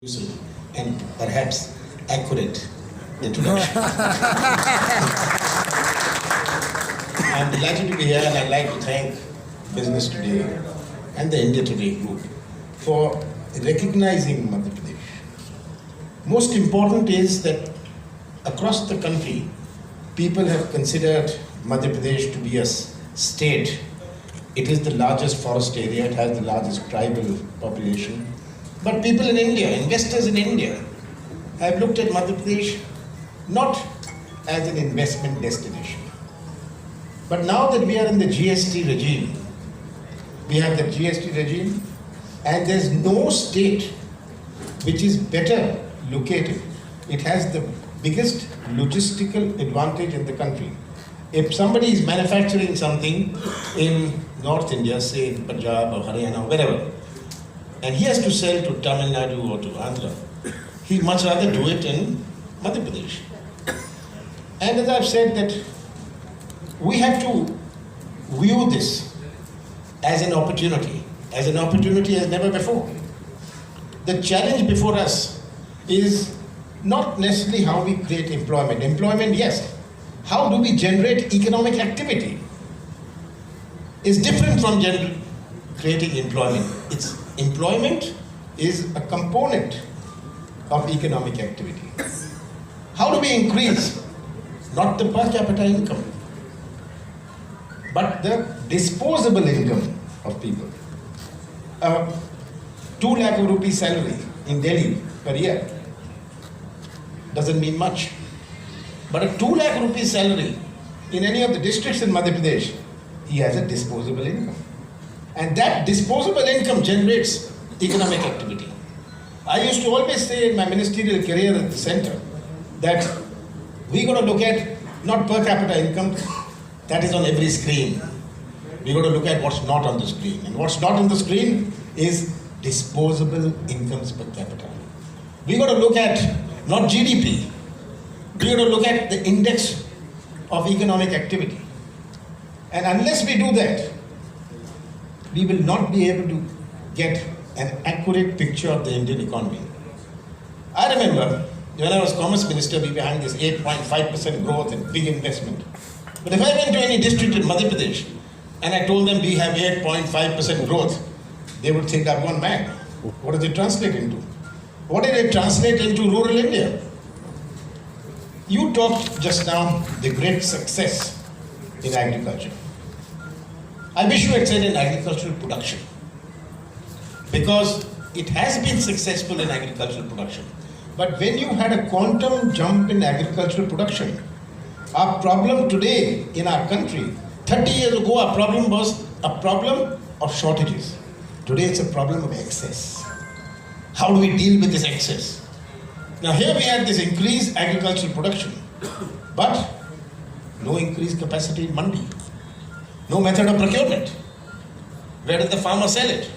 and perhaps accurate introduction. I'm delighted to be here, and I'd like to thank Business Today and the India Today group for recognizing Madhya Pradesh. Most important is that across the country, people have considered Madhya Pradesh to be a state. It is the largest forest area, it has the largest tribal population. But people in India, investors in India, have looked at Madhya Pradesh not as an investment destination. But now that we are in the GST regime, we have the GST regime, and there's no state which is better located. It has the biggest logistical advantage in the country. If somebody is manufacturing something in North India, say in Punjab or Haryana, wherever, and he has to sell to Tamil Nadu or to Andhra, he'd much rather do it in Madhya Pradesh. And as I've said, that we have to view this as an opportunity as never before. The challenge before us is not necessarily how we create employment. Employment, yes. How do we generate economic activity? Is different from creating employment. Employment is a component of economic activity. How do we increase not the per capita income, but the disposable income of people? 2 lakh rupee salary in Delhi per year doesn't mean much. But a 2 lakh rupee salary in any of the districts in Madhya Pradesh, he has a disposable income. And that disposable income generates economic activity. I used to always say in my ministerial career at the center that we got to look at not per capita income, that is on every screen. We got to look at what's not on the screen. And what's not on the screen is disposable incomes per capita. We got to look at not GDP, we got to look at the index of economic activity. And unless we do that, we will not be able to get an accurate picture of the Indian economy. I remember when I was Commerce Minister, we were behind this 8.5% growth and big investment. But if I went to any district in Madhya Pradesh and I told them we have 8.5% growth, they would think I've gone mad. What does it translate into? What did it translate into rural India? You talked just now the great success in agriculture. I wish you had said in agricultural production, because it has been successful in agricultural production. But when you had a quantum jump in agricultural production, our problem today in our country, 30 years ago our problem was a problem of shortages. Today it's a problem of excess. How do we deal with this excess? Now here we had this increased agricultural production, but no increased capacity in mandi. No method of procurement. Where did the farmer sell it?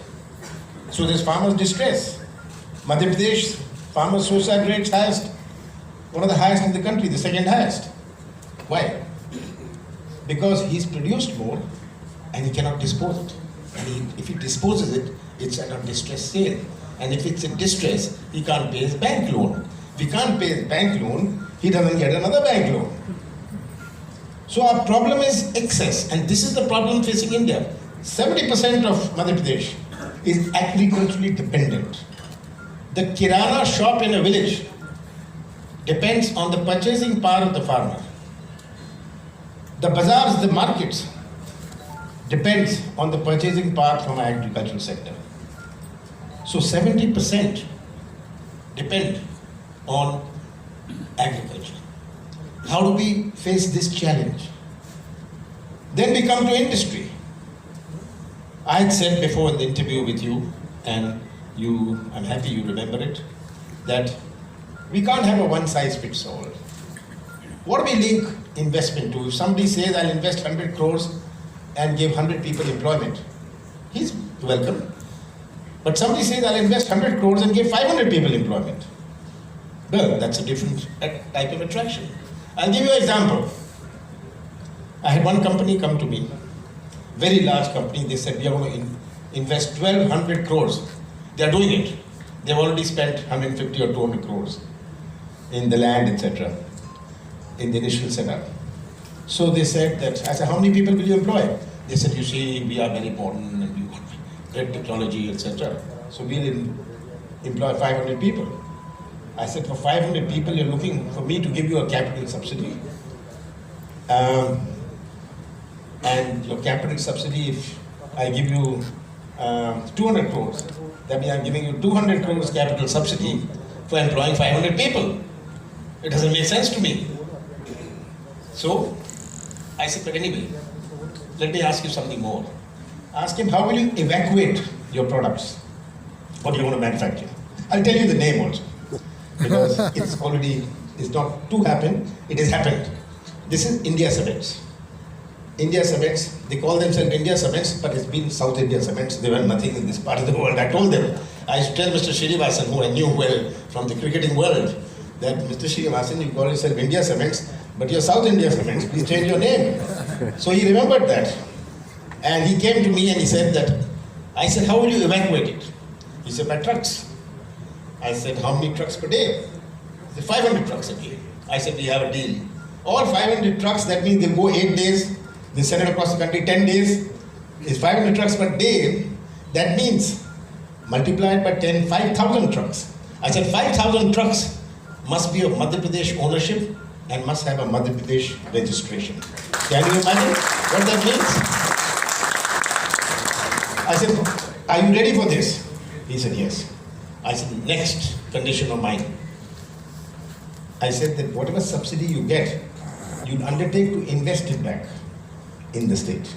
So there's farmers' distress. Madhya Pradesh farmers' suicide rates highest, one of the highest in the country, the second highest. Why? Because he's produced more and he cannot dispose it. And if he disposes it, it's at a distress sale. And if it's in distress, he can't pay his bank loan. If he can't pay his bank loan, he doesn't get another bank loan. So our problem is excess, and this is the problem facing India. 70% of Madhya Pradesh is agriculturally dependent. The kirana shop in a village depends on the purchasing power of the farmer. The bazaars, the markets, depends on the purchasing power from the agricultural sector. So 70% depend on agriculture. How do we face this challenge? Then we come to industry. I had said before in the interview with you, and I'm happy you remember it, that we can't have a one-size-fits-all. What do we link investment to? If somebody says, I'll invest 100 crores and give 100 people employment, he's welcome. But somebody says, I'll invest 100 crores and give 500 people employment. Well, that's a different type of attraction. I'll give you an example. I had one company come to me, very large company. They said, we are going to invest 1,200 crores. They are doing it. They've already spent 150 or 200 crores in the land, etc., in the initial setup. So they said that, I said, how many people will you employ? They said, you see, we are very modern and we got great technology, etc. So we'll employ 500 people. I said, for 500 people, you're looking for me to give you a capital subsidy. And your capital subsidy, if I give you 200 crores, that means I'm giving you 200 crores capital subsidy for employing 500 people. It doesn't make sense to me. So I said, but anyway, let me ask you something more. Ask him, how will you evacuate your products? What do you want to manufacture? I'll tell you the name also, because it's not to happen, it has happened. This is India Cements. India Cements, they call themselves India Cements, but it's been South India Cements. They were nothing in this part of the world. I told them, I used to tell Mr. Srinivasan, who I knew well from the cricketing world, that Mr. Srinivasan, you call yourself India Cements, but you're South India Cements, please change your name. So he remembered that. And he came to me and he said that, I said, how will you evacuate it? He said, by trucks. I said, how many trucks per day? He said, 500 trucks a day. I said, we have a deal. All 500 trucks, that means they'll go 8 days, they send it across the country 10 days. It's 500 trucks per day. That means, multiplied by 10, 5,000 trucks. I said, 5,000 trucks must be of Madhya Pradesh ownership and must have a Madhya Pradesh registration. Can you imagine what that means? I said, are you ready for this? He said, yes. I said, next condition of mine. I said that whatever subsidy you get, you undertake to invest it back in the state.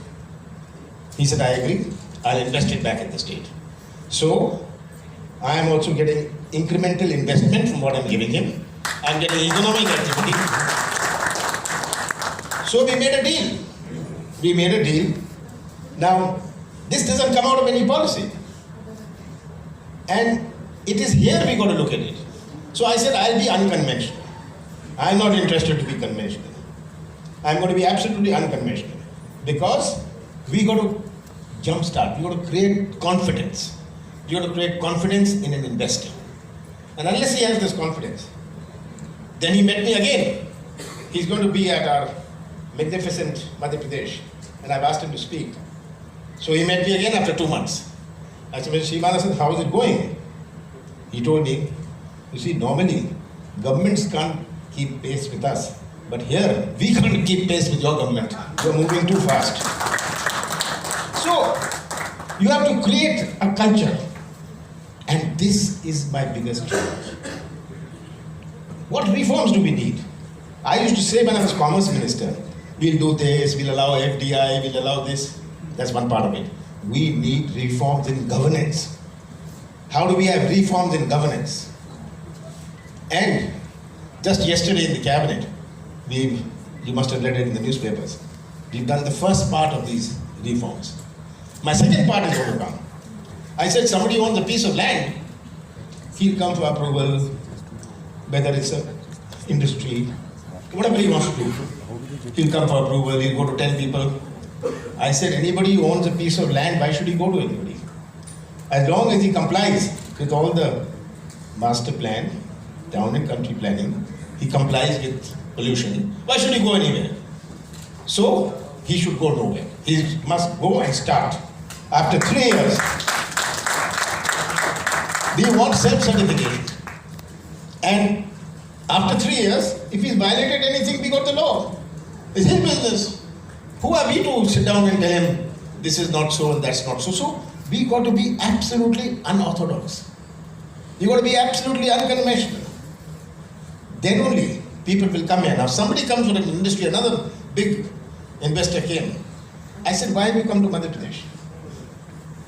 He said, I agree, I'll invest it back in the state. So, I am also getting incremental investment from what I'm giving him. I'm getting economic activity. So we made a deal. We made a deal. Now, this doesn't come out of any policy. And it is here we got to look at it. So I said, I'll be unconventional. I'm not interested to be conventional. I'm going to be absolutely unconventional. Because we got to jumpstart, we got to create confidence. You got to create confidence in an investor. And unless he has this confidence, then he met me again. He's going to be at our magnificent Madhya Pradesh. And I've asked him to speak. So he met me again after 2 months. I said, Mr. Srinivasan, how is it going? He told me, you see, normally governments can't keep pace with us. But here, we can't keep pace with your government. You're moving too fast. So, you have to create a culture. And this is my biggest challenge. What reforms do we need? I used to say when I was Commerce Minister, we'll do this, we'll allow FDI, we'll allow this. That's one part of it. We need reforms in governance. How do we have reforms in governance? And just yesterday in the cabinet, you must have read it in the newspapers, we've done the first part of these reforms. My second part is going to come. I said somebody owns a piece of land, he'll come for approval, whether it's an industry, whatever he wants to do. He'll come for approval, he'll go to 10 people. I said, anybody who owns a piece of land, why should he go to anybody? As long as he complies with all the master plan, town and country planning, he complies with pollution, why should he go anywhere? So, he should go nowhere. He must go and start. After 3 years, we want self-certification. And after 3 years, if he's violated anything, we got the law. It's his business. Who are we to sit down and tell him, this is not so and that's not so? So, we got to be absolutely unorthodox. We got to be absolutely unconventional. Then only people will come here. Now, somebody comes from an industry, another big investor came. I said, why have you come to Madhya Pradesh?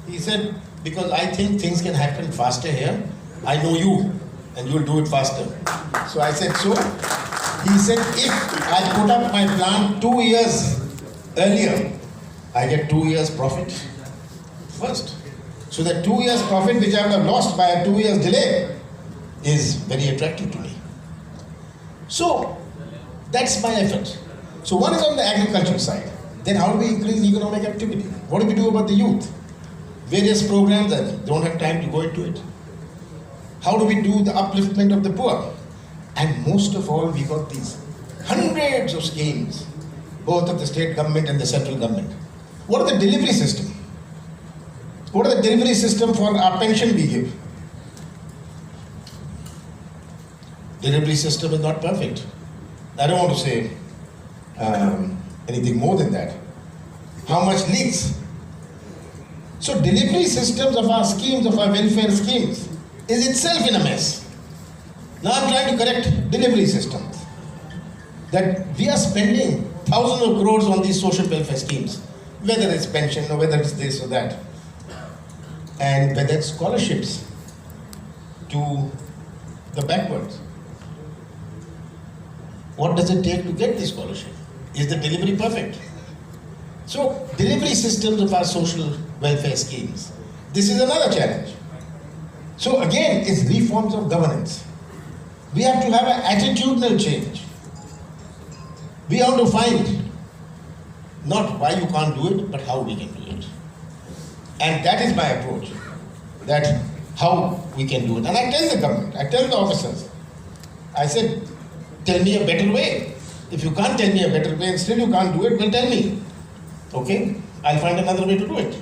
He said, because I think things can happen faster here. I know you, and you'll do it faster. So I said, so? He said, if I put up my plant 2 years earlier, I get 2 years profit first. So that 2 years profit which I would have lost by a 2 years delay is very attractive to me. So that's my effort. So one is on the agricultural side. Then how do we increase economic activity? What do we do about the youth? Various programs, I don't have time to go into it. How do we do the upliftment of the poor? And most of all, we got these hundreds of schemes, both of the state government and the central government. What are the delivery system? What are the delivery system for our pension we give? Delivery system is not perfect. I don't want to say anything more than that. How much leaks? So delivery systems of our schemes, of our welfare schemes, is itself in a mess. Now I'm trying to correct delivery systems. That we are spending thousands of crores on these social welfare schemes, whether it's pension or whether it's this or that, and whether it's scholarships to the backwards. What does it take to get this scholarship? Is the delivery perfect? So, delivery systems of our social welfare schemes. This is another challenge. So again, it's reforms of governance. We have to have an attitudinal change. We have to find not why you can't do it, but how we can do it. And that is my approach, that how we can do it. And I tell the government, I tell the officers, I said, tell me a better way. If you can't tell me a better way and still you can't do it, well tell me. Okay, I'll find another way to do it.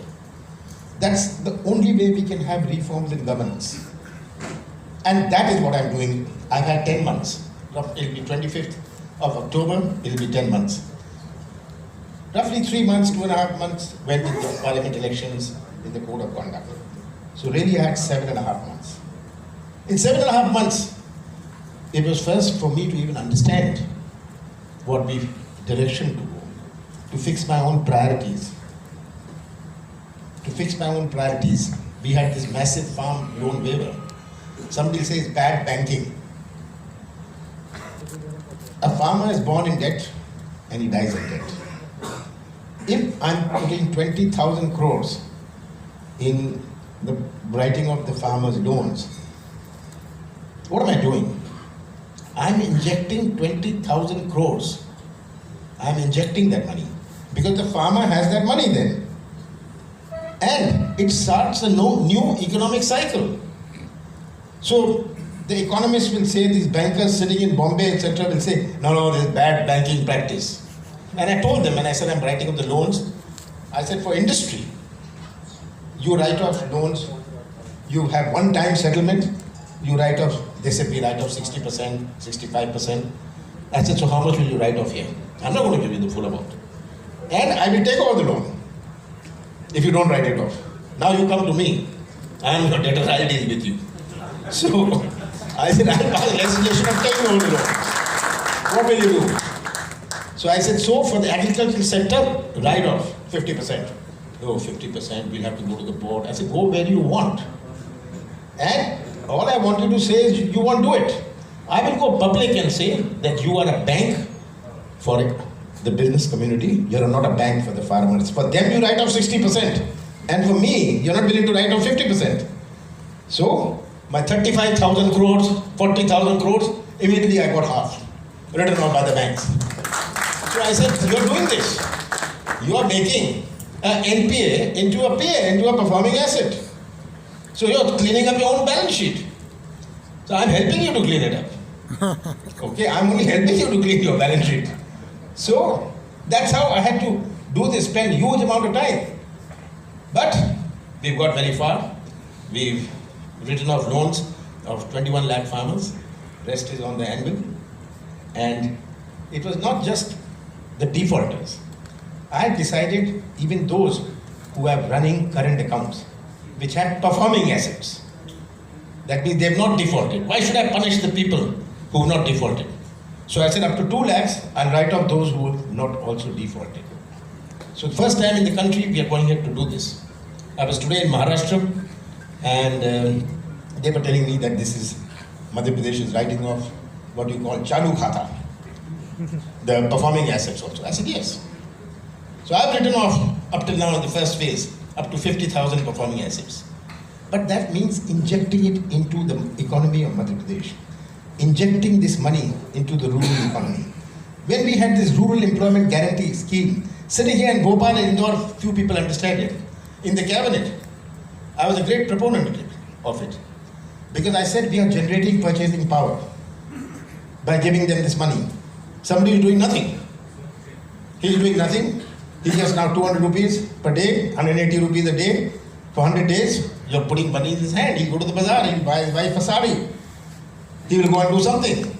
That's the only way we can have reforms in governance. And that is what I'm doing. I've had 10 months. It'll be 25th of October, it'll be 10 months. Roughly 3 months, 2.5 months went with the parliament elections in the code of conduct. So really I had 7.5 months. In 7.5 months, it was first for me to even understand what the direction to go, to fix my own priorities. We had this massive farm loan waiver. Somebody says bad banking. A farmer is born in debt and he dies in debt. If I'm putting 20,000 crores in the writing of the farmer's loans, what am I doing? I'm injecting 20,000 crores. I'm injecting that money because the farmer has that money then. And it starts a new economic cycle. So the economists will say, these bankers sitting in Bombay, etc., will say, no, there's bad banking practice. And I told them, and I said, I'm writing up the loans. I said, for industry, you write off loans, you have one-time settlement, you write off, they said we write off 60%, 65%. I said, so how much will you write off here? I'm not going to give you the full amount. And I will take over the loan if you don't write it off. Now you come to me, I am your debtor, I'll deal with you. So I said, I'll pass legislation of taking over the loan. What will you do? So I said, so for the agricultural sector, write off 50%. Oh, 50%, we'll have to go to the board. I said, go where you want. And all I want you to say is, you won't do it. I will go public and say that you are a bank for the business community. You are not a bank for the farmers. For them, you write off 60%. And for me, you're not willing to write off 50%. So, my 35,000 crores, 40,000 crores, immediately I got half, written off by the banks. So I said, you're doing this. You are making an NPA into a PA, into a performing asset. So you're cleaning up your own balance sheet. So I'm helping you to clean it up. Okay, I'm only helping you to clean your balance sheet. So that's how I had to do this, spend huge amount of time. But we've got very far. We've written off loans of 21 lakh farmers. Rest is on the anvil. And it was not just the defaulters. I had decided even those who have running current accounts, which have performing assets. That means they have not defaulted. Why should I punish the people who have not defaulted? So I said up to 2 lakhs, I'll write off those who have not also defaulted. So the first time in the country, we are going here to do this. I was today in Maharashtra, and they were telling me that this is, Madhya Pradesh is writing off what you call Chalu Khata, the performing assets also. I said yes. So I've written off up till now in the first phase, up to 50,000 performing assets. But that means injecting it into the economy of Madhya Pradesh, injecting this money into the rural economy. When we had this rural employment guarantee scheme, sitting here in Bhopal and Indore, few people understand it. In the cabinet, I was a great proponent of it. Because I said we are generating purchasing power by giving them this money. Somebody is doing nothing. He is doing nothing. He gets now 200 rupees per day, 180 rupees a day. For 100 days, you're putting money in his hand. He'll go to the bazaar, he'll buy his wife a sari. He will go and do something.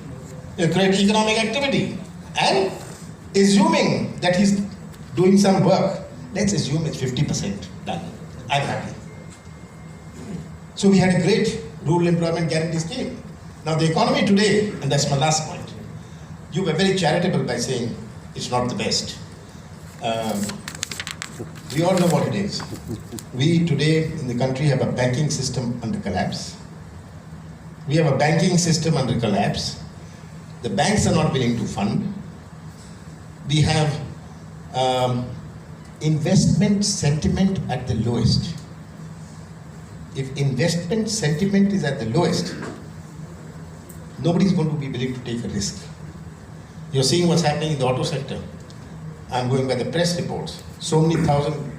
He'll create economic activity. And assuming that he's doing some work, let's assume it's 50% done. I'm happy. So we had a great rural employment guarantee scheme. Now the economy today, and that's my last point, you were very charitable by saying it's not the best. We all know what it is. We today in the country have a banking system under collapse. We have a banking system under collapse. The banks are not willing to fund. We have investment sentiment at the lowest. If investment sentiment is at the lowest, nobody is going to be willing to take a risk. You're seeing what's happening in the auto sector. I'm going by the press reports. So many thousand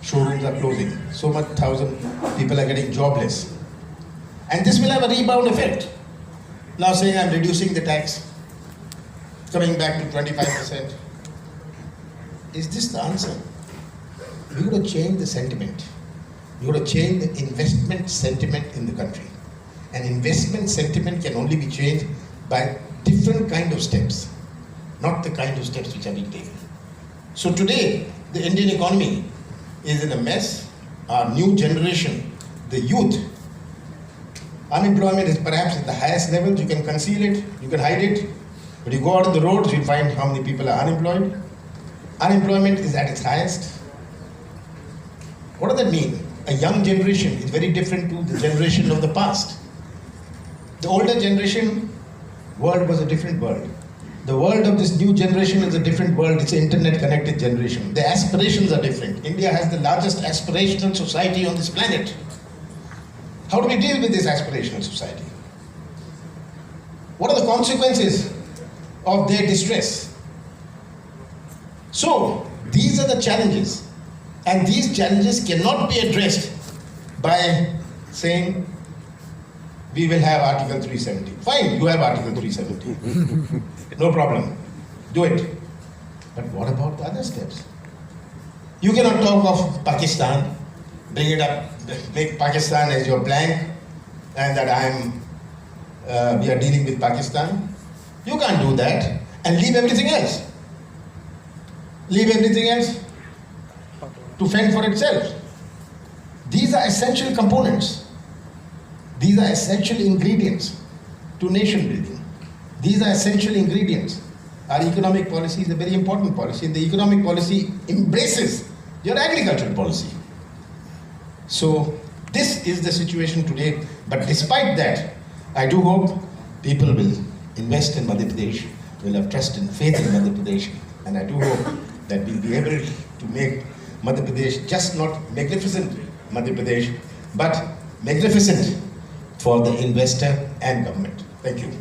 showrooms are closing. So much thousand people are getting jobless. And this will have a rebound effect. Now saying I'm reducing the tax, coming back to 25%. Is this the answer? We've got to change the sentiment. We've got to change the investment sentiment in the country. And investment sentiment can only be changed by different kind of steps, not the kind of steps which are being taken. So today, the Indian economy is in a mess. Our new generation, the youth, unemployment is perhaps at the highest level. You can conceal it, you can hide it, but you go out on the roads, you'll find how many people are unemployed. Unemployment is at its highest. What does that mean? A young generation is very different to the generation of the past. The older generation, world was a different world. The world of this new generation is a different world. It's an internet-connected generation. The aspirations are different. India has the largest aspirational society on this planet. How do we deal with this aspirational society? What are the consequences of their distress? So, these are the challenges. And these challenges cannot be addressed by saying, we will have Article 370. Fine, you have Article 370. No problem. Do it. But what about the other steps? You cannot talk of Pakistan, bring it up, make Pakistan as your blank, and that we are dealing with Pakistan. You can't do that and leave everything else. Leave everything else to fend for itself. These are essential components. These are essential ingredients to nation building. These are essential ingredients. Our economic policy is a very important policy, and the economic policy embraces your agricultural policy. So this is the situation today, but despite that, I do hope people will invest in Madhya Pradesh, will have trust and faith in Madhya Pradesh, and I do hope that we'll be able to make Madhya Pradesh just not magnificent Madhya Pradesh, but magnificent for the investor and government. Thank you.